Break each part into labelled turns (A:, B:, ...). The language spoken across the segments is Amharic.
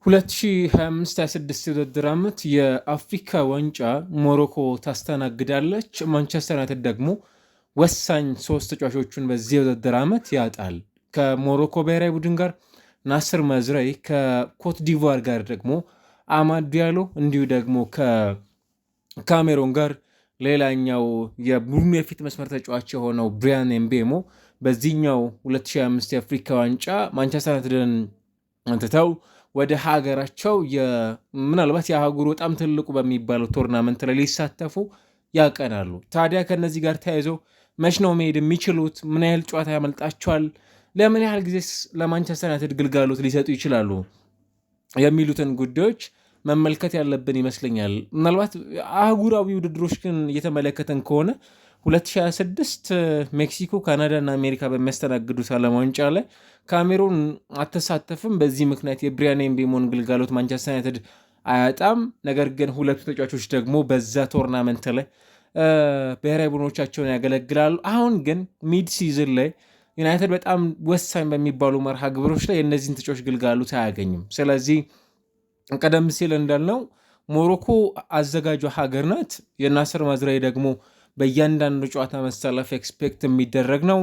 A: 2025-26 የውድድር ዓመት የአፍሪካ ዋንጫ ሞሮኮ ታስተናግዳለች። ማንቸስተር ዩናይትድ ደግሞ ወሳኝ 3 ተጫዋቾቹን በዚህ የውድድር ዓመት ያጣል። ከሞሮኮ ብሔራዊ ቡድን ጋር ናስር መዝራይ፣ ከኮት ዲቫር ጋር ደግሞ አማድ ዲያሎ፣ እንዲሁ ደግሞ ከካሜሮን ጋር ሌላኛው የቡድኑ የፊት መስመር ተጫዋች የሆነው ብሪያን ኤምቤሞ በዚህኛው 2025 የአፍሪካ ዋንጫ ማንቸስተር ዩናይትድን እንትተው ወደ ሀገራቸው ምናልባት የአህጉሩ በጣም ትልቁ በሚባለው ቶርናመንት ላይ ሊሳተፉ ያቀናሉ። ታዲያ ከነዚህ ጋር ተያይዘው መች ነው መሄድ የሚችሉት? ምን ያህል ጨዋታ ያመልጣቸዋል? ለምን ያህል ጊዜ ለማንቸስተር ዩናይትድ ግልጋሎት ሊሰጡ ይችላሉ? የሚሉትን ጉዳዮች መመልከት ያለብን ይመስለኛል። ምናልባት አህጉራዊ ውድድሮች ግን እየተመለከተን ከሆነ 2026 ሜክሲኮ፣ ካናዳ እና አሜሪካ በሚያስተናግዱት ዓለም ዋንጫ ላይ ካሜሩን አተሳተፍም። በዚህ ምክንያት የብሪያን ኤምቤሞን ግልጋሎት ማንቸስተር ዩናይትድ አያጣም። ነገር ግን ሁለቱ ተጫዋቾች ደግሞ በዛ ቶርናመንት ላይ ብሔራዊ ቡድኖቻቸውን ያገለግላሉ። አሁን ግን ሚድ ሲዝን ላይ ዩናይትድ በጣም ወሳኝ በሚባሉ መርሃ ግብሮች ላይ የእነዚህን ተጫዋች ግልጋሎት አያገኝም። ስለዚህ ቀደም ሲል እንዳልነው ሞሮኮ አዘጋጇ ሀገር ናት። የናስር መዝራይ ደግሞ በእያንዳንዱ ጨዋታ መሰለፍ ኤክስፔክት የሚደረግ ነው።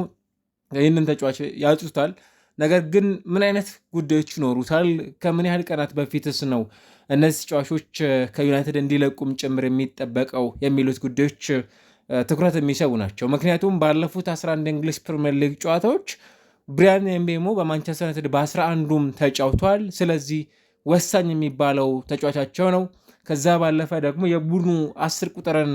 A: ይህንን ተጫዋች ያጡታል። ነገር ግን ምን አይነት ጉዳዮች ይኖሩታል? ከምን ያህል ቀናት በፊትስ ነው እነዚህ ተጫዋቾች ከዩናይትድ እንዲለቁም ጭምር የሚጠበቀው? የሚሉት ጉዳዮች ትኩረት የሚሰቡ ናቸው። ምክንያቱም ባለፉት 11 እንግሊዝ ፕሪሚየር ሊግ ጨዋታዎች ብሪያን ኤምቤሞ በማንቸስተር ዩናይትድ በ11ዱም ተጫውቷል። ስለዚህ ወሳኝ የሚባለው ተጫዋቻቸው ነው። ከዛ ባለፈ ደግሞ የቡድኑ 10 ቁጥርን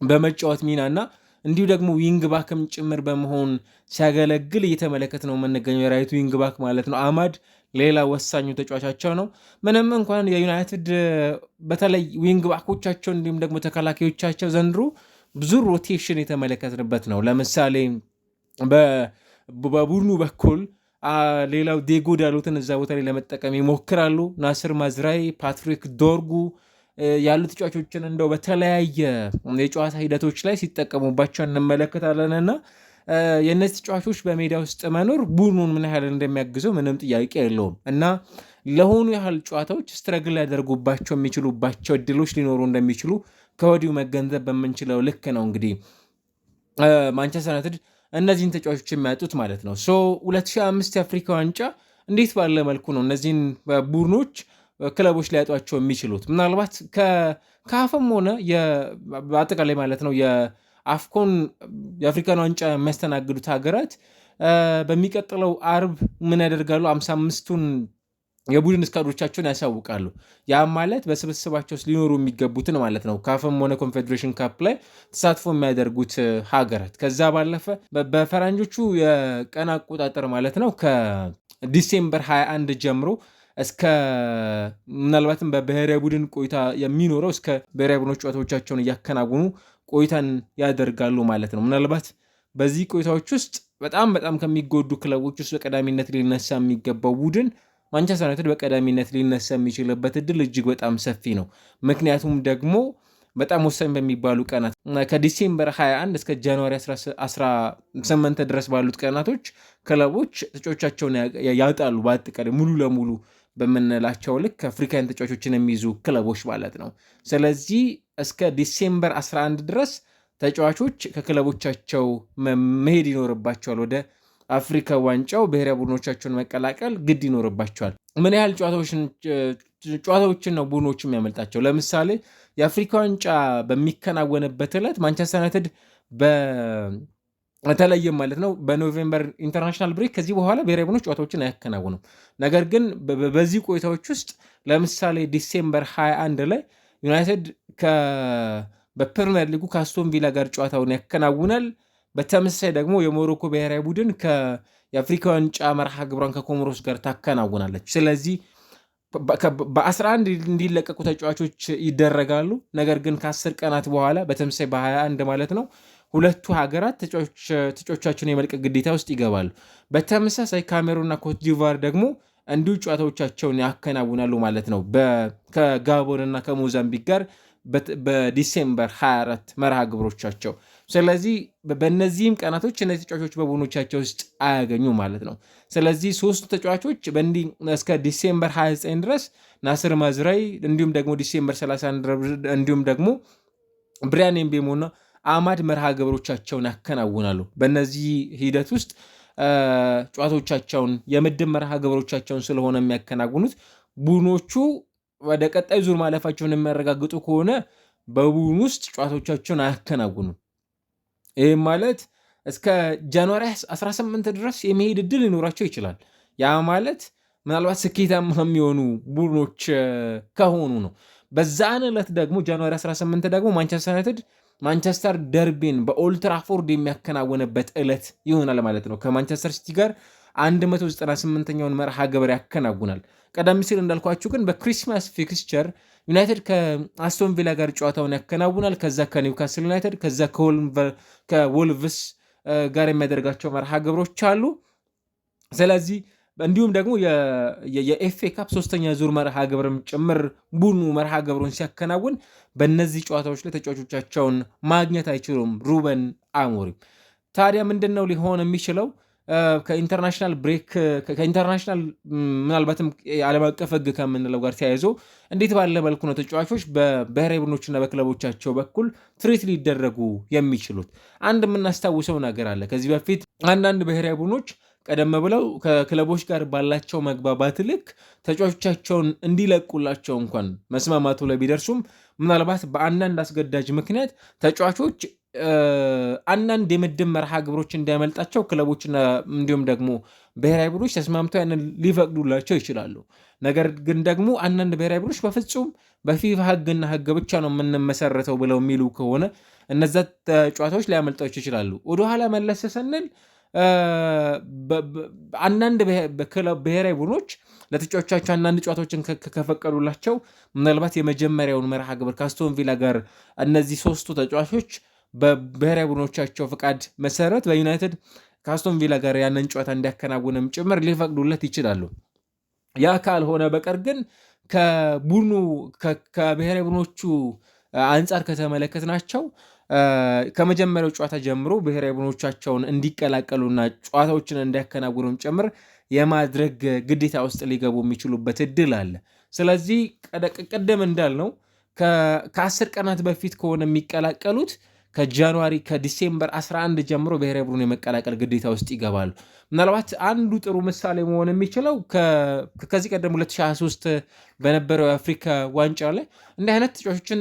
A: በመጫወት ሚና እና እንዲሁ ደግሞ ዊንግ ባክም ጭምር በመሆን ሲያገለግል እየተመለከት ነው የምንገኘው። የራይቱ ዊንግ ባክ ማለት ነው። አማድ ሌላ ወሳኙ ተጫዋቻቸው ነው። ምንም እንኳን የዩናይትድ በተለይ ዊንግ ባኮቻቸው እንዲሁም ደግሞ ተከላካዮቻቸው ዘንድሮ ብዙ ሮቴሽን የተመለከትንበት ነው። ለምሳሌ በቡድኑ በኩል ሌላው ዴጎ ዳሎትን እዛ ቦታ ላይ ለመጠቀም ይሞክራሉ። ናስር መዝራይ፣ ፓትሪክ ዶርጉ ያሉ ተጫዋቾችን እንደው በተለያየ የጨዋታ ሂደቶች ላይ ሲጠቀሙባቸው እንመለከታለንና የእነዚህ ተጫዋቾች በሜዳ ውስጥ መኖር ቡድኑን ምን ያህል እንደሚያግዘው ምንም ጥያቄ የለውም እና ለሆኑ ያህል ጨዋታዎች ስትረግል ሊያደርጉባቸው የሚችሉባቸው እድሎች ሊኖሩ እንደሚችሉ ከወዲሁ መገንዘብ በምንችለው ልክ ነው እንግዲህ ማንቸስተር ዩናይትድ እነዚህን ተጫዋቾች የሚያጡት ማለት ነው። 2025 የአፍሪካ ዋንጫ እንዴት ባለ መልኩ ነው እነዚህን ቡድኖች ክለቦች ሊያጧቸው የሚችሉት? ምናልባት ከአፍም ሆነ በአጠቃላይ ማለት ነው የአፍኮን የአፍሪካን ዋንጫ የሚያስተናግዱት ሀገራት በሚቀጥለው አርብ ምን ያደርጋሉ? 55ቱን የቡድን እስካዶቻቸውን ያሳውቃሉ። ያም ማለት በስብስባቸው ውስጥ ሊኖሩ የሚገቡትን ማለት ነው ካፍም ሆነ ኮንፌዴሬሽን ካፕ ላይ ተሳትፎ የሚያደርጉት ሀገራት። ከዛ ባለፈ በፈረንጆቹ የቀን አቆጣጠር ማለት ነው ከዲሴምበር 21 ጀምሮ እስከ ምናልባትም በብሔራዊ ቡድን ቆይታ የሚኖረው እስከ ብሔራዊ ቡድኖች ጨዋታዎቻቸውን እያከናወኑ ቆይታን ያደርጋሉ ማለት ነው። ምናልባት በዚህ ቆይታዎች ውስጥ በጣም ከሚጎዱ ክለቦች ውስጥ በቀዳሚነት ሊነሳ የሚገባው ቡድን ማንቸስተር ዩናይትድ በቀዳሚነት ሊነሳ የሚችልበት እድል እጅግ በጣም ሰፊ ነው። ምክንያቱም ደግሞ በጣም ወሳኝ በሚባሉ ቀናት ከዲሴምበር 21 እስከ ጃንዋሪ 18 ድረስ ባሉት ቀናቶች ክለቦች ተጫዋቾቻቸውን ያጣሉ። በአጠቃላይ ሙሉ ለሙሉ በምንላቸው ልክ አፍሪካን ተጫዋቾችን የሚይዙ ክለቦች ማለት ነው። ስለዚህ እስከ ዲሴምበር 11 ድረስ ተጫዋቾች ከክለቦቻቸው መሄድ ይኖርባቸዋል። ወደ አፍሪካ ዋንጫው ብሔራዊ ቡድኖቻቸውን መቀላቀል ግድ ይኖርባቸዋል። ምን ያህል ጨዋታዎችን ነው ቡድኖቹ የሚያመልጣቸው? ለምሳሌ የአፍሪካ ዋንጫ በሚከናወንበት ዕለት ማንቸስተር ዩናይትድ በተለይም ማለት ነው በኖቬምበር ኢንተርናሽናል ብሬክ ከዚህ በኋላ ብሔራዊ ቡድኖች ጨዋታዎችን አያከናውኑም። ነገር ግን በዚህ ቆይታዎች ውስጥ ለምሳሌ ዲሴምበር 21 ላይ ዩናይትድ በፕሪሚየር ሊጉ ከአስቶን ቪላ ጋር ጨዋታውን ያከናውናል። በተመሳሳይ ደግሞ የሞሮኮ ብሔራዊ ቡድን የአፍሪካ ዋንጫ መርሃ ግብሯን ከኮሞሮስ ጋር ታከናውናለች። ስለዚህ በ11 እንዲለቀቁ ተጫዋቾች ይደረጋሉ። ነገር ግን ከ10 ቀናት በኋላ በተመሳሳይ በ21 ማለት ነው ሁለቱ ሀገራት ተጫዋቾቻቸውን የመልቀቅ ግዴታ ውስጥ ይገባሉ። በተመሳሳይ ካሜሩንና ኮት ዲቫር ደግሞ እንዲሁ ጨዋታዎቻቸውን ያከናውናሉ ማለት ነው ከጋቦንና ከሞዛምቢክ ጋር በዲሴምበር 24 መርሃ ግብሮቻቸው። ስለዚህ በእነዚህም ቀናቶች እነዚህ ተጫዋቾች በቡድኖቻቸው ውስጥ አያገኙ ማለት ነው። ስለዚህ ሶስቱ ተጫዋቾች በእንዲህ እስከ ዲሴምበር 29 ድረስ ናስር ማዝራዊ እንዲሁም ደግሞ ዲሴምበር 31 እንዲሁም ደግሞ ብሪያን ኤምቤሞና አማድ መርሃ ግብሮቻቸውን ያከናውናሉ። በእነዚህ ሂደት ውስጥ ጨዋታዎቻቸውን የምድብ መርሃ ግብሮቻቸውን ስለሆነ የሚያከናውኑት ቡድኖቹ ወደ ቀጣይ ዙር ማለፋቸውን የሚያረጋግጡ ከሆነ በቡድን ውስጥ ጨዋታዎቻቸውን አያከናውኑም። ይህም ማለት እስከ ጃንዋሪ 18 ድረስ የመሄድ እድል ሊኖራቸው ይችላል። ያ ማለት ምናልባት ስኬታማ የሚሆኑ ቡድኖች ከሆኑ ነው። በዛን ዕለት ደግሞ ጃንዋሪ 18 ደግሞ ማንቸስተር ዩናይትድ ማንቸስተር ደርቢን በኦልትራፎርድ የሚያከናውንበት ዕለት ይሆናል ማለት ነው። ከማንቸስተር ሲቲ ጋር 198ኛውን መርሃ ግብር ያከናውናል። ቀደም ሲል እንዳልኳችሁ ግን በክሪስማስ ፊክስቸር ዩናይትድ ከአስቶን ቪላ ጋር ጨዋታውን ያከናውናል። ከዛ ከኒውካስል ዩናይትድ ከዛ ከወልቭስ ጋር የሚያደርጋቸው መርሃ ግብሮች አሉ። ስለዚህ እንዲሁም ደግሞ የኤፍኤ ካፕ 3ኛ ዙር መርሃ ግብርም ጭምር ቡድኑ መርሃ ግብሩን ሲያከናውን በእነዚህ ጨዋታዎች ላይ ተጫዋቾቻቸውን ማግኘት አይችሉም ሩበን አሞሪም። ታዲያ ምንድን ነው ሊሆን የሚችለው? ከኢንተርናሽናል ብሬክ ከኢንተርናሽናል ምናልባትም ዓለም አቀፍ ሕግ ከምንለው ጋር ተያይዞ እንዴት ባለ መልኩ ነው ተጫዋቾች በብሔራዊ ቡድኖችና በክለቦቻቸው በኩል ትሪት ሊደረጉ የሚችሉት? አንድ የምናስታውሰው ነገር አለ። ከዚህ በፊት አንዳንድ ብሔራዊ ቡድኖች ቀደም ብለው ከክለቦች ጋር ባላቸው መግባባት ልክ ተጫዋቾቻቸውን እንዲለቁላቸው እንኳን መስማማቱ ላይ ቢደርሱም ምናልባት በአንዳንድ አስገዳጅ ምክንያት ተጫዋቾች አንዳንድ የምድብ መርሃ ግብሮች እንዳያመልጣቸው ክለቦችና እንዲሁም ደግሞ ብሔራዊ ቡድኖች ተስማምተው ያንን ሊፈቅዱላቸው ይችላሉ። ነገር ግን ደግሞ አንዳንድ ብሔራዊ ቡድኖች በፍጹም በፊፋ ሕግና ሕግ ብቻ ነው የምንመሰረተው ብለው የሚሉ ከሆነ እነዛ ጨዋታዎች ሊያመልጣቸው ይችላሉ። ወደኋላ መለስ ስንል አንዳንድ ብሔራዊ ቡድኖች ለተጫዋቾቻቸው አንዳንድ ጨዋታዎችን ከፈቀዱላቸው ምናልባት የመጀመሪያውን መርሃ ግብር ከአስቶን ቪላ ጋር እነዚህ ሶስቱ ተጫዋቾች በብሔራዊ ቡድኖቻቸው ፍቃድ መሰረት በዩናይትድ ከአስቶን ቪላ ጋር ያንን ጨዋታ እንዲያከናውንም ጭምር ሊፈቅዱለት ይችላሉ። ያ ካልሆነ በቀር ግን ከቡድኑ ከብሔራዊ ቡድኖቹ አንጻር ከተመለከትናቸው ከመጀመሪያው ጨዋታ ጀምሮ ብሔራዊ ቡድኖቻቸውን እንዲቀላቀሉና ጨዋታዎችን እንዲያከናውኑም ጭምር የማድረግ ግዴታ ውስጥ ሊገቡ የሚችሉበት እድል አለ። ስለዚህ ቀደም እንዳልነው ከ10 ቀናት በፊት ከሆነ የሚቀላቀሉት ከዲሴምበር 11 ጀምሮ ብሔራዊ ቡድን የመቀላቀል ግዴታ ውስጥ ይገባሉ። ምናልባት አንዱ ጥሩ ምሳሌ መሆን የሚችለው ከዚህ ቀደም 2023 በነበረው የአፍሪካ ዋንጫ ላይ እንዲህ አይነት ተጫዋቾችን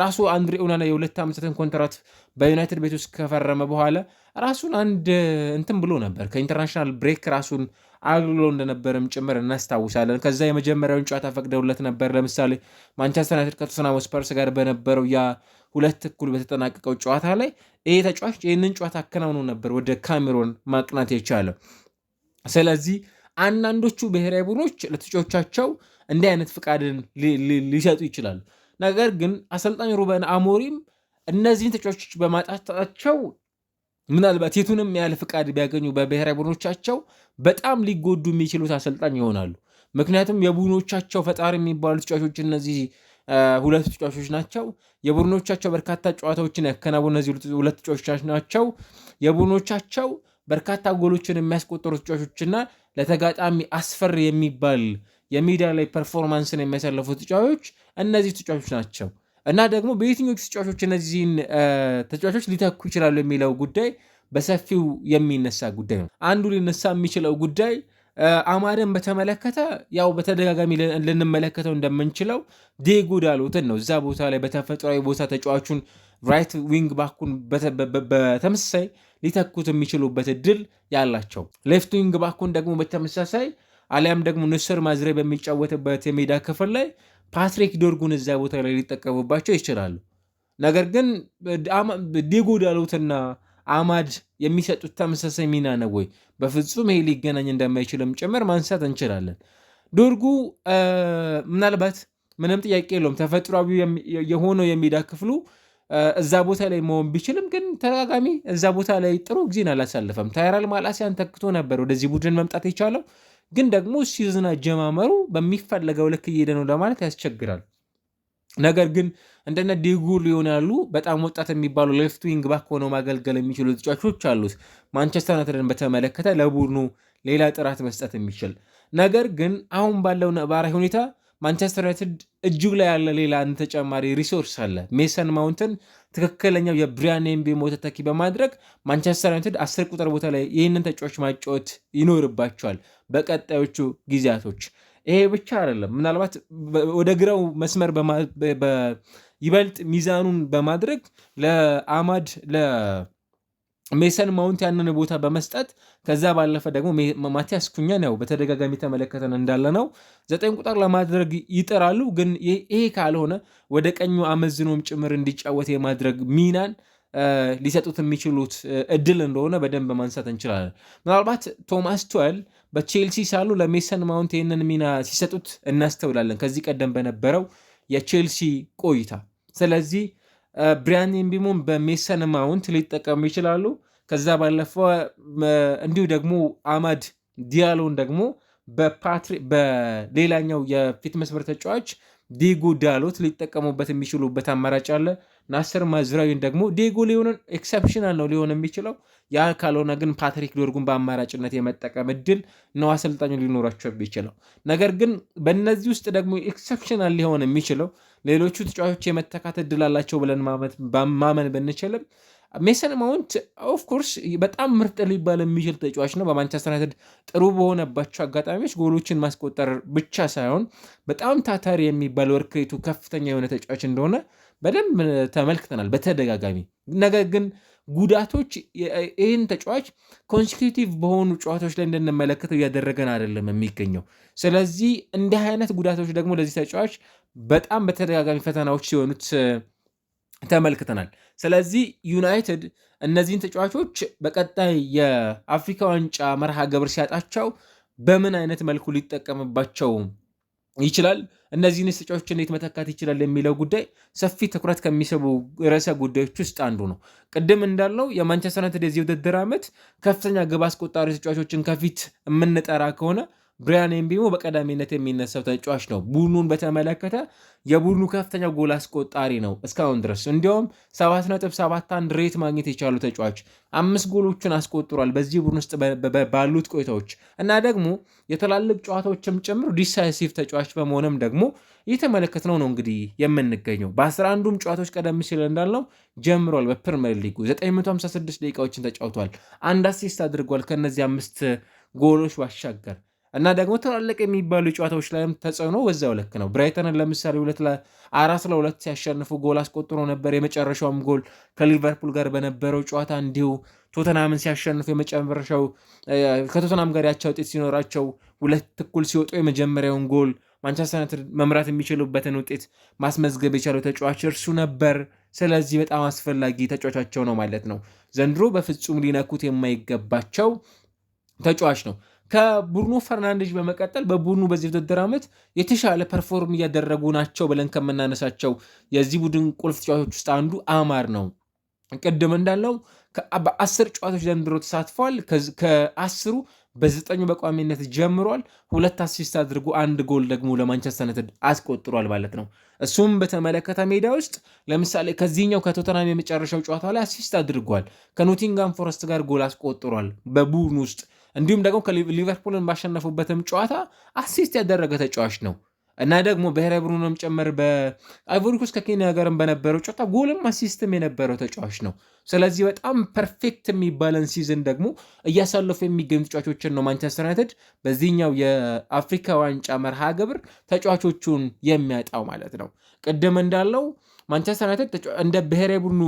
A: ራሱ አንድሬ ኦናና የ2 ዓመታትን ኮንትራት በዩናይትድ ቤት ውስጥ ከፈረመ በኋላ ራሱን አንድ እንትን ብሎ ነበር። ከኢንተርናሽናል ብሬክ ራሱን አግሎ እንደነበረም ጭምር እናስታውሳለን። ከዛ የመጀመሪያውን ጨዋታ ፈቅደውለት ነበር። ለምሳሌ ማንቸስተር ዩናይትድ ከቶተንሃም ስፐርስ ጋር በነበረው ያ 2-1 በተጠናቀቀው ጨዋታ ላይ ይሄ ተጫዋች ይህንን ጨዋታ አከናውኖ ነበር ወደ ካሜሮን ማቅናት የቻለው። ስለዚህ አንዳንዶቹ ብሔራዊ ቡድኖች ለተጫዋቾቻቸው እንዲህ አይነት ፍቃድን ሊሰጡ ይችላሉ። ነገር ግን አሰልጣኝ ሩበን አሞሪም እነዚህን ተጫዋቾች በማጣታቸው ምናልባት የቱንም ያህል ፍቃድ ቢያገኙ በብሔራዊ ቡድኖቻቸው በጣም ሊጎዱ የሚችሉት አሰልጣኝ ይሆናሉ። ምክንያቱም የቡድኖቻቸው ፈጣሪ የሚባሉ ተጫዋቾች እነዚህ ሁለት ተጫዋቾች ናቸው። የቡድኖቻቸው በርካታ ጨዋታዎችን ያከናወኑ እነዚህ ሁለት ተጫዋቾች ናቸው። የቡድኖቻቸው በርካታ ጎሎችን የሚያስቆጠሩ ተጫዋቾችና ለተጋጣሚ አስፈሪ የሚባል የሜዳ ላይ ፐርፎርማንስን የሚያሳልፉ ተጫዋቾች እነዚህ ተጫዋቾች ናቸው እና ደግሞ በየትኞቹ ተጫዋቾች እነዚህን ተጫዋቾች ሊተኩ ይችላሉ የሚለው ጉዳይ በሰፊው የሚነሳ ጉዳይ ነው። አንዱ ሊነሳ የሚችለው ጉዳይ አማድን በተመለከተ ያው በተደጋጋሚ ልንመለከተው እንደምንችለው ዲዬጎ ዳሎትን ነው። እዛ ቦታ ላይ በተፈጥሯዊ ቦታ ተጫዋቹን ራይት ዊንግ ባኩን በተመሳሳይ ሊተኩት የሚችሉበት እድል ያላቸው፣ ሌፍት ዊንግ ባኩን ደግሞ በተመሳሳይ አሊያም ደግሞ ንስር ማዝሬ በሚጫወትበት የሜዳ ክፍል ላይ ፓትሪክ ዶርጉን እዛ ቦታ ላይ ሊጠቀሙባቸው ይችላሉ። ነገር ግን ዲዬጎ ዳሎትና አማድ የሚሰጡት ተመሳሳይ ሚና ነው ወይ? በፍጹም ይሄ ሊገናኝ እንደማይችልም ጭምር ማንሳት እንችላለን። ዶርጉ ምናልባት ምንም ጥያቄ የለውም ተፈጥሯዊ የሆነው የሜዳ ክፍሉ እዛ ቦታ ላይ መሆን ቢችልም ግን ተደጋጋሚ እዛ ቦታ ላይ ጥሩ ጊዜን አላሳለፈም። ታይራል ማላሲያን ተክቶ ነበር ወደዚህ ቡድን መምጣት የቻለው፣ ግን ደግሞ ሲዝን አጀማመሩ በሚፈለገው ልክ እየሄደ ነው ለማለት ያስቸግራል። ነገር ግን እንደነ ዲጉ ሊሆን ያሉ በጣም ወጣት የሚባሉ ሌፍት ዊንግ ባክ ሆነው ማገልገል የሚችሉ ተጫዋቾች አሉት። ማንቸስተር ዩናይትድን በተመለከተ ለቡድኑ ሌላ ጥራት መስጠት የሚችል ነገር ግን አሁን ባለው ነባራዊ ሁኔታ ማንቸስተር ዩናይትድ እጁ ላይ ያለ ሌላ አንድ ተጨማሪ ሪሶርስ አለ። ሜሰን ማውንትን ትክክለኛው የብሪያን ኤምቤሞ ተተኪ በማድረግ ማንቸስተር ዩናይትድ 10 ቁጥር ቦታ ላይ ይህንን ተጫዋች ማጫወት ይኖርባቸዋል በቀጣዮቹ ጊዜያቶች። ይሄ ብቻ አይደለም። ምናልባት ወደ ግራው መስመር ይበልጥ ሚዛኑን በማድረግ ለአማድ ለሜሰን ማውንት ያንን ቦታ በመስጠት ከዛ ባለፈ ደግሞ ማቲያስ ኩኛን ያው በተደጋጋሚ ተመለከተን እንዳለ ነው 9 ቁጥር ለማድረግ ይጥራሉ። ግን ይሄ ካልሆነ ወደ ቀኙ አመዝኖም ጭምር እንዲጫወት የማድረግ ሚናን ሊሰጡት የሚችሉት እድል እንደሆነ በደንብ ማንሳት እንችላለን። ምናልባት ቶማስ ቱዌል በቼልሲ ሳሉ ለሜሰን ማውንት ይህንን ሚና ሲሰጡት እናስተውላለን ከዚህ ቀደም በነበረው የቼልሲ ቆይታ። ስለዚህ ብሪያን ኤምቤሞን በሜሰን ማውንት ሊጠቀሙ ይችላሉ። ከዛ ባለፈ እንዲሁ ደግሞ አማድ ዲያሎን ደግሞ በሌላኛው የፊት መስመር ተጫዋች ዲጎ ዳሎት ሊጠቀሙበት የሚችሉበት አማራጭ አለ። ናስር ማዝራዊን ደግሞ ዲጎ ሊሆንን ኤክሰፕሽናል ነው ሊሆን የሚችለው። ያ ካልሆነ ግን ፓትሪክ ዶርጉን በአማራጭነት የመጠቀም እድል ነው አሰልጣኙ ሊኖራቸው የሚችለው። ነገር ግን በእነዚህ ውስጥ ደግሞ ኤክሰፕሽናል ሊሆን የሚችለው ሌሎቹ ተጫዋቾች የመተካት እድል አላቸው ብለን ማመን ብንችልም ሜሰን ማውንት ኦፍኮርስ በጣም ምርጥ ሊባል የሚችል ተጫዋች ነው። በማንቸስተር ዩናይትድ ጥሩ በሆነባቸው አጋጣሚዎች ጎሎችን ማስቆጠር ብቻ ሳይሆን በጣም ታታሪ የሚባል ወርክሬቱ ከፍተኛ የሆነ ተጫዋች እንደሆነ በደንብ ተመልክተናል በተደጋጋሚ። ነገር ግን ጉዳቶች ይህን ተጫዋች ኮንሴኪቲቭ በሆኑ ጨዋታዎች ላይ እንድንመለከተው እያደረገን አይደለም የሚገኘው። ስለዚህ እንዲህ አይነት ጉዳቶች ደግሞ ለዚህ ተጫዋች በጣም በተደጋጋሚ ፈተናዎች ሲሆኑት ተመልክተናል። ስለዚህ ዩናይትድ እነዚህን ተጫዋቾች በቀጣይ የአፍሪካ ዋንጫ መርሃ ግብር ሲያጣቸው በምን አይነት መልኩ ሊጠቀምባቸው ይችላል፣ እነዚህን ተጫዋቾች እንዴት መተካት ይችላል የሚለው ጉዳይ ሰፊ ትኩረት ከሚስቡ ርዕሰ ጉዳዮች ውስጥ አንዱ ነው። ቅድም እንዳልነው የማንቸስተር ዩናይትድ የዚህ ውድድር ዓመት ከፍተኛ ግብ አስቆጣሪ ተጫዋቾችን ከፊት የምንጠራ ከሆነ ብሪያን ኤምቤሞ በቀዳሚነት የሚነሳው ተጫዋች ነው። ቡድኑን በተመለከተ የቡድኑ ከፍተኛ ጎል አስቆጣሪ ነው እስካሁን ድረስ። እንዲያውም 7.71 ሬት ማግኘት የቻሉ ተጫዋች 5 ጎሎችን አስቆጥሯል በዚህ ቡድን ውስጥ ባሉት ቆይታዎች እና ደግሞ የትላልቅ ጨዋታዎችም ጭምር ዲሳይሲቭ ተጫዋች በመሆንም ደግሞ እየተመለከትነው ነው እንግዲህ የምንገኘው። በ11ዱም ጨዋታዎች ቀደም ሲል እንዳልነው ጀምሯል። በፕሪሚየር ሊጉ 956 ደቂቃዎችን ተጫውቷል። አንድ አሲስት አድርጓል ከነዚህ 5 ጎሎች ባሻገር እና ደግሞ ትላልቅ የሚባሉ ጨዋታዎች ላይም ተጽዕኖ በዛው ልክ ነው። ብራይተንን ለምሳሌ 4-2 ሲያሸንፉ ጎል አስቆጥሮ ነበር። የመጨረሻውም ጎል ከሊቨርፑል ጋር በነበረው ጨዋታ እንዲሁ ቶተናምን ሲያሸንፉ የመጨረሻው ከቶተናም ጋር ያቻ ውጤት ሲኖራቸው 2-1 ሲወጡ የመጀመሪያውን ጎል ማንቸስተር ዩናይትድ መምራት የሚችሉበትን ውጤት ማስመዝገብ የቻለው ተጫዋች እርሱ ነበር። ስለዚህ በጣም አስፈላጊ ተጫዋቻቸው ነው ማለት ነው። ዘንድሮ በፍጹም ሊነኩት የማይገባቸው ተጫዋች ነው። ከቡርኖ ፈርናንዴዝ በመቀጠል በቡድኑ በዚህ ውድድር ዓመት የተሻለ ፐርፎርም እያደረጉ ናቸው ብለን ከምናነሳቸው የዚህ ቡድን ቁልፍ ተጫዋቾች ውስጥ አንዱ አማር ነው። ቅድም እንዳለው በ10 ጨዋታዎች ዘንድሮ ተሳትፏል። ከ10ሩ በ9 በቋሚነት ጀምሯል። 2 አሲስት አድርጎ 1 ጎል ደግሞ ለማንቸስተር ዩናይትድ አስቆጥሯል ማለት ነው። እሱም በተመለከተ ሜዳ ውስጥ ለምሳሌ ከዚህኛው ከቶተናም የመጨረሻው ጨዋታ ላይ አሲስት አድርጓል። ከኖቲንጋም ፎረስት ጋር ጎል አስቆጥሯል በቡድኑ ውስጥ እንዲሁም ደግሞ ከሊቨርፑልን ባሸነፉበትም ጨዋታ አሲስት ያደረገ ተጫዋች ነው እና ደግሞ ብሔራዊ ቡድኑንም ጭምር በአይቮሪ ኮስት ከኬንያ ጋርም በነበረው ጨዋታ ጎልም አሲስትም የነበረው ተጫዋች ነው። ስለዚህ በጣም ፐርፌክት የሚባለን ሲዝን ደግሞ እያሳለፉ የሚገኙ ተጫዋቾችን ነው ማንቸስተር ዩናይትድ በዚህኛው የአፍሪካ ዋንጫ መርሃ ግብር ተጫዋቾቹን የሚያጣው ማለት ነው። ቅድም እንዳለው ማንቸስተር ዩናይትድ እንደ ብሔራዊ ቡድኑ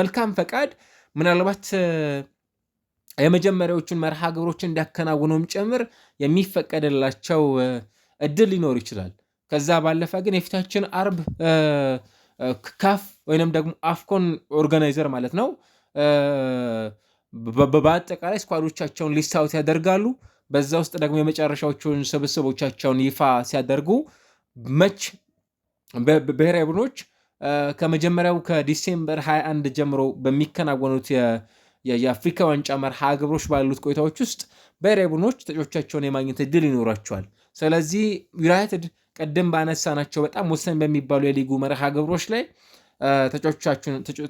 A: መልካም ፈቃድ ምናልባት የመጀመሪያዎቹን መርሃ ግብሮች እንዲያከናውኑም ጭምር የሚፈቀድላቸው እድል ሊኖር ይችላል። ከዛ ባለፈ ግን የፊታችን አርብ ካፍ ወይንም ደግሞ አፍኮን ኦርጋናይዘር ማለት ነው በአጠቃላይ ስኳዶቻቸውን ሊስታውት ያደርጋሉ። በዛ ውስጥ ደግሞ የመጨረሻዎቹን ስብስቦቻቸውን ይፋ ሲያደርጉ መች ብሔራዊ ቡድኖች ከመጀመሪያው ከዲሴምበር 21 ጀምሮ በሚከናወኑት የአፍሪካ ዋንጫ መርሃ ግብሮች ባሉት ቆይታዎች ውስጥ ብሔራዊ ቡድኖች ተጫዋቾቻቸውን የማግኘት እድል ይኖራቸዋል። ስለዚህ ዩናይትድ ቅድም ባነሳናቸው በጣም ወሳኝ በሚባሉ የሊጉ መርሃ ግብሮች ላይ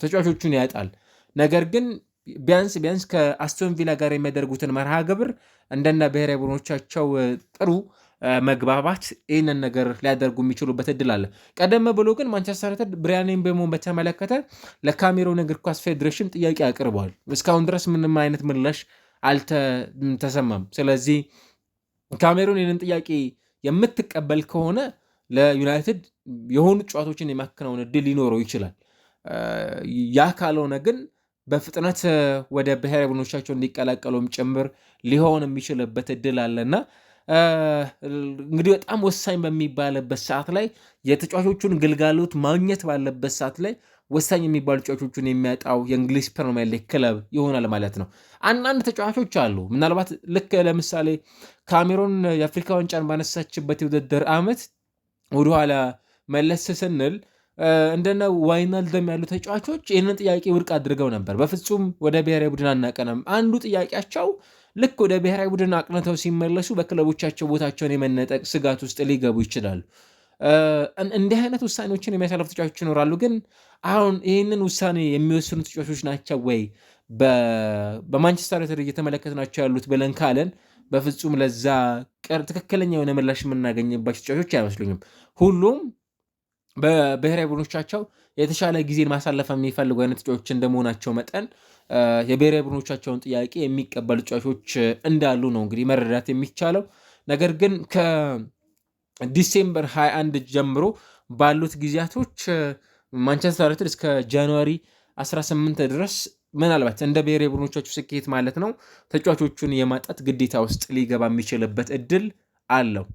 A: ተጫዋቾቹን ያጣል። ነገር ግን ቢያንስ ከአስቶን ቪላ ጋር የሚያደርጉትን መርሃ ግብር እንደነ ብሔራዊ ቡድኖቻቸው ጥሩ መግባባት ይህንን ነገር ሊያደርጉ የሚችሉበት እድል አለ። ቀደም ብሎ ግን ማንቸስተር ዩናይትድ ብሪያን ምቤሞን በተመለከተ ለካሜሮን እግር ኳስ ፌዴሬሽን ጥያቄ አቅርበዋል። እስካሁን ድረስ ምንም አይነት ምላሽ አልተሰማም። ስለዚህ ካሜሮን ይህንን ጥያቄ የምትቀበል ከሆነ ለዩናይትድ የሆኑ ጨዋታዎችን የማከናወን እድል ሊኖረው ይችላል። ያ ካልሆነ ግን በፍጥነት ወደ ብሔራዊ ቡድኖቻቸው እንዲቀላቀሉም ጭምር ሊሆን የሚችልበት እድል አለና እንግዲህ በጣም ወሳኝ በሚባልበት ሰዓት ላይ የተጫዋቾቹን ግልጋሎት ማግኘት ባለበት ሰዓት ላይ ወሳኝ የሚባሉ ተጫዋቾቹን የሚያጣው የእንግሊዝ ፕሪሚየር ሊግ ክለብ ይሆናል ማለት ነው። አንዳንድ ተጫዋቾች አሉ ምናልባት ልክ ለምሳሌ ካሜሮን የአፍሪካ ዋንጫን ባነሳችበት የውድድር ዓመት ወደኋላ መለስ ስንል እንደነ ዋይናልደም ያሉ ተጫዋቾች ይህንን ጥያቄ ውድቅ አድርገው ነበር። በፍጹም ወደ ብሔራዊ ቡድን አናቀነም። አንዱ ጥያቄያቸው ልክ ወደ ብሔራዊ ቡድን አቅንተው ሲመለሱ በክለቦቻቸው ቦታቸውን የመነጠቅ ስጋት ውስጥ ሊገቡ ይችላሉ። እንዲህ አይነት ውሳኔዎችን የሚያሳልፉ ተጫዋቾች ይኖራሉ። ግን አሁን ይህንን ውሳኔ የሚወስኑ ተጫዋቾች ናቸው ወይ በማንቸስተር ዩናይትድ እየተመለከትናቸው ያሉት ብለን ካለን በፍጹም ለዛ ትክክለኛ የሆነ ምላሽ የምናገኝባቸው ተጫዋቾች አይመስሉኝም። ሁሉም በብሔራዊ ቡድኖቻቸው የተሻለ ጊዜን ማሳለፍ የሚፈልጉ አይነት ተጫዋቾች እንደመሆናቸው መጠን የብሔራዊ ቡድኖቻቸውን ጥያቄ የሚቀበሉ ተጫዋቾች እንዳሉ ነው እንግዲህ መረዳት የሚቻለው። ነገር ግን ከዲሴምበር 21 ጀምሮ ባሉት ጊዜያቶች ማንቸስተር ዩናይትድ እስከ ጃንዋሪ 18 ድረስ ምናልባት እንደ ብሔራዊ ቡድኖቻቸው ስኬት ማለት ነው ተጫዋቾቹን የማጣት ግዴታ ውስጥ ሊገባ የሚችልበት እድል አለው።